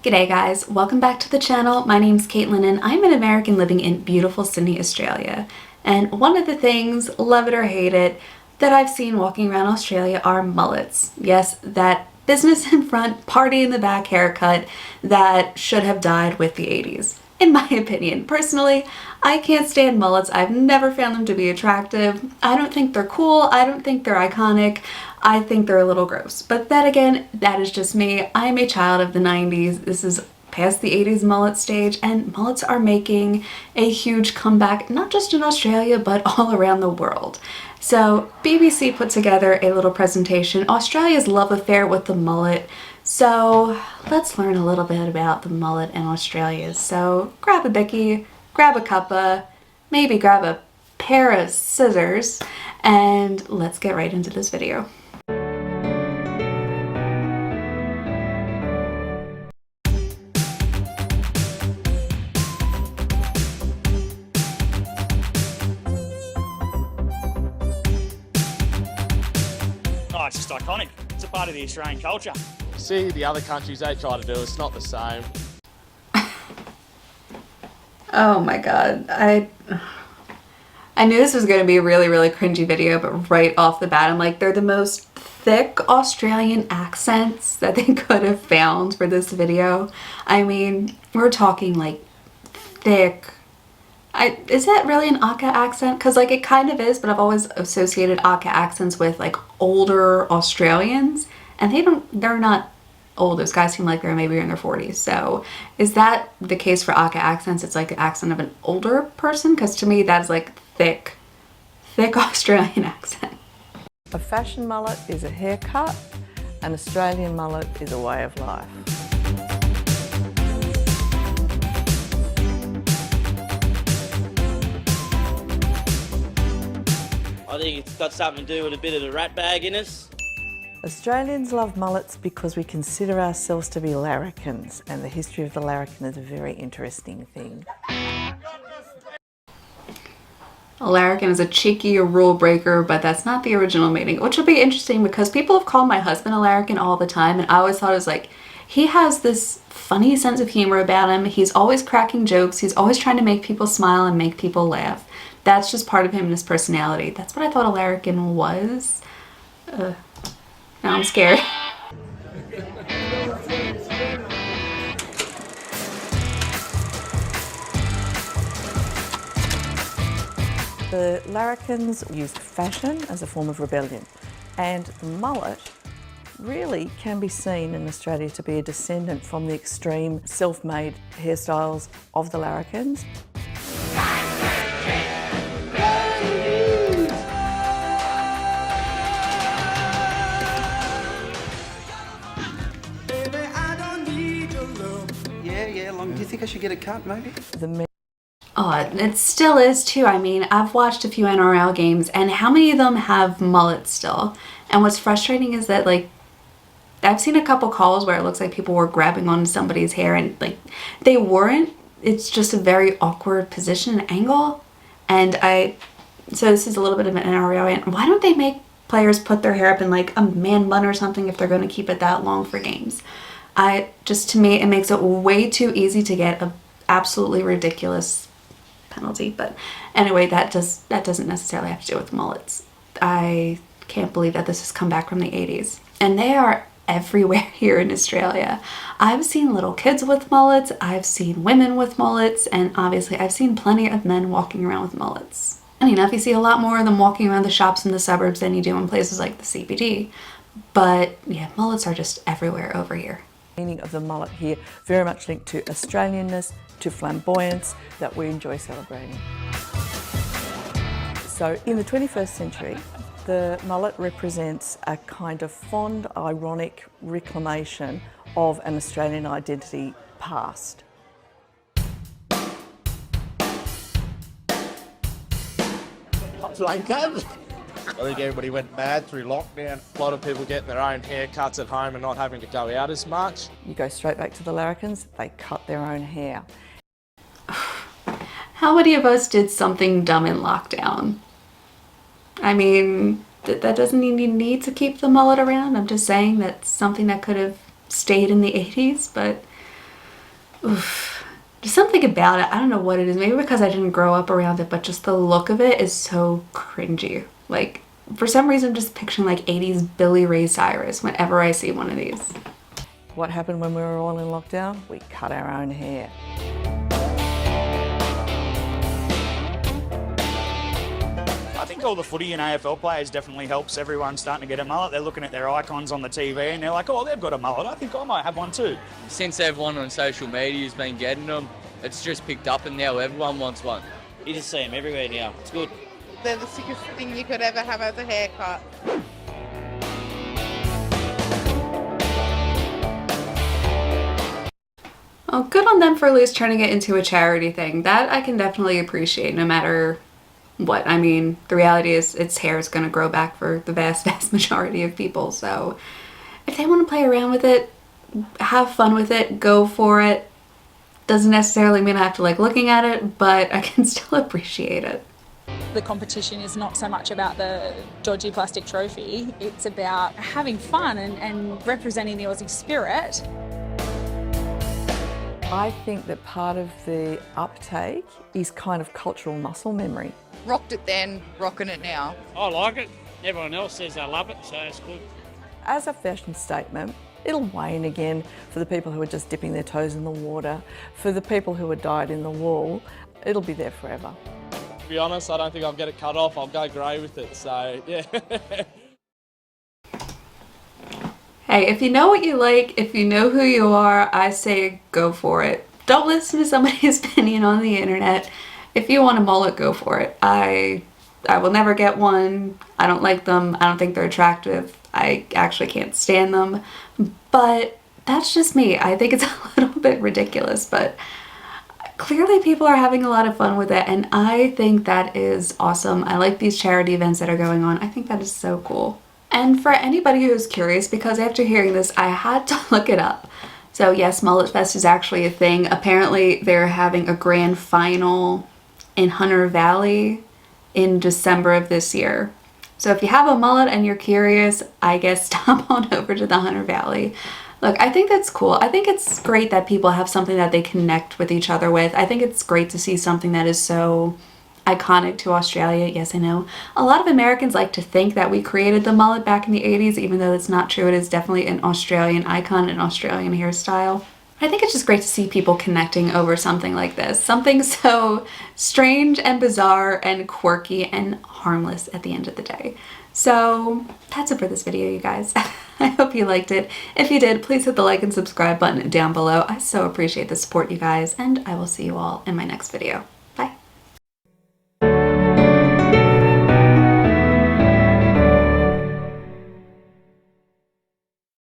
G'day guys, welcome back to the channel. My name's Kaitlyn and I'm an American living in beautiful Sydney, Australia. And one of the things, love it or hate it, that I've seen walking around Australia are mullets. Yes, that business in front, party in the back haircut that should have died with the 80s. In my opinion, personally, I can't stand mullets. I've never found them to be attractive. I don't think they're cool. I don't think they're iconic. I think they're a little gross. But then again, that is just me. I am a child of the 90s. This is past the 80s mullet stage, and mullets are making a huge comeback, not just in Australia, but all around the world. So BBC put together a little presentation, Australia's love affair with the mullet. So let's learn a little bit about the mullet in Australia. So grab a bicky, grab a cuppa, maybe grab a pair of scissors, and let's get right into this video. Oh, it's just iconic. It's a part of the Australian culture. See the other countries they try to do, it's not the same. Oh my god, I knew this was going to be a really cringy video, but right off the bat I'm like, they're the most thick Australian accents that they could have found for this video. I mean, we're talking like thick. Is that really an Aka accent? Because like it kind of is, but I've always associated Aka accents with like older Australians, and they're not old. Those guys seem like they're maybe in their 40s. So is that the case for Aka accents? It's like the accent of an older person? Because to me that's like thick Australian accent. A fashion mullet is a haircut, an Australian mullet is a way of life. I think it's got something to do with a bit of the rat bag in us. Australians love mullets because we consider ourselves to be larrikins, and the history of the larrikin is a very interesting thing. A larrikin is a cheeky rule breaker, but that's not the original meaning, which will be interesting because people have called my husband a larrikin all the time, and I always thought it was like, he has this funny sense of humor about him. He's always cracking jokes. He's always trying to make people smile and make people laugh. That's just part of him and his personality. That's what I thought a larrikin was. Now I'm scared. The larrikins used fashion as a form of rebellion, and the mullet really can be seen in Australia to be a descendant from the extreme self-made hairstyles of the larrikins. Do you think I should get a cut, maybe? Oh, it still is too. I mean, I've watched a few NRL games, and how many of them have mullets still? And what's frustrating is that, like, I've seen a couple calls where it looks like people were grabbing on somebody's hair, and like, they weren't. It's just a very awkward position and angle. And so this is a little bit of an NRL, and why don't they make players put their hair up in like a man bun or something if they're going to keep it that long for games? To me, it makes it way too easy to get a absolutely ridiculous penalty. But anyway, that doesn't necessarily have to do with mullets. I can't believe that this has come back from the 80s. And they are everywhere here in Australia. I've seen little kids with mullets, I've seen women with mullets, and obviously I've seen plenty of men walking around with mullets. Funny enough, you see a lot more of them walking around the shops in the suburbs than you do in places like the CBD. But yeah, mullets are just everywhere over here. Meaning of the mullet here very much linked to Australianness, to flamboyance that we enjoy celebrating. So in the 21st century, the mullet represents a kind of fond, ironic reclamation of an Australian identity past. Flankers. I think everybody went mad through lockdown. A lot of people getting their own haircuts at home and not having to go out as much. You go straight back to the larrikins, they cut their own hair. How many of us did something dumb in lockdown? I mean, that doesn't mean you need to keep the mullet around. I'm just saying that's something that could have stayed in the 80s, but Just something about it, I don't know what it is, maybe because I didn't grow up around it, but just the look of it is so cringy. Like, for some reason I'm just picturing like 80s Billy Ray Cyrus whenever I see one of these. What happened when we were all in lockdown? We cut our own hair. I think all the footy and AFL players definitely helps everyone starting to get a mullet. They're looking at their icons on the TV and they're like, oh, they've got a mullet. I think I might have one too. Since everyone on social media has been getting them, it's just picked up and now everyone wants one. You just see them everywhere now. It's good. They're the sickest thing you could ever have as a haircut. Oh, good on them for at least turning it into a charity thing. That I can definitely appreciate no matter what. I mean, the reality is its hair is going to grow back for the vast majority of people. So if they want to play around with it, have fun with it, go for it. Doesn't necessarily mean I have to like looking at it, but I can still appreciate it. The competition is not so much about the dodgy plastic trophy, it's about having fun and representing the Aussie spirit. I think that part of the uptake is kind of cultural muscle memory. Rocked it then, rocking it now. I like it. Everyone else says they love it, so it's good. As a fashion statement, it'll wane again for the people who are just dipping their toes in the water. For the people who are dyed in the wool, it'll be there forever. To be honest, I don't think I'll get it cut off. I'll go grey with it, so yeah. Hey, if you know what you like, if you know who you are, I say go for it. Don't listen to somebody's opinion on the internet. If you want a mullet, go for it. I will never get one. I don't like them. I don't think they're attractive. I actually can't stand them. But that's just me. I think it's a little bit ridiculous, but clearly people are having a lot of fun with it, and I think that is awesome. I like these charity events that are going on. I think that is so cool. And for anybody who's curious, because after hearing this, I had to look it up. So yes, Mullet Fest is actually a thing. Apparently they're having a grand final in Hunter Valley in December of this year. So if you have a mullet and you're curious, I guess stop on over to the Hunter Valley. Look, I think that's cool. I think it's great that people have something that they connect with each other with. I think it's great to see something that is so iconic to Australia. Yes, I know. A lot of Americans like to think that we created the mullet back in the 80s, even though that's not true. It is definitely an Australian icon, an Australian hairstyle. I think it's just great to see people connecting over something like this. Something so strange and bizarre and quirky and harmless at the end of the day. So that's it for this video, you guys. I hope you liked it. If you did, please hit the like and subscribe button down below. I so appreciate the support, you guys, and I will see you all in my next video.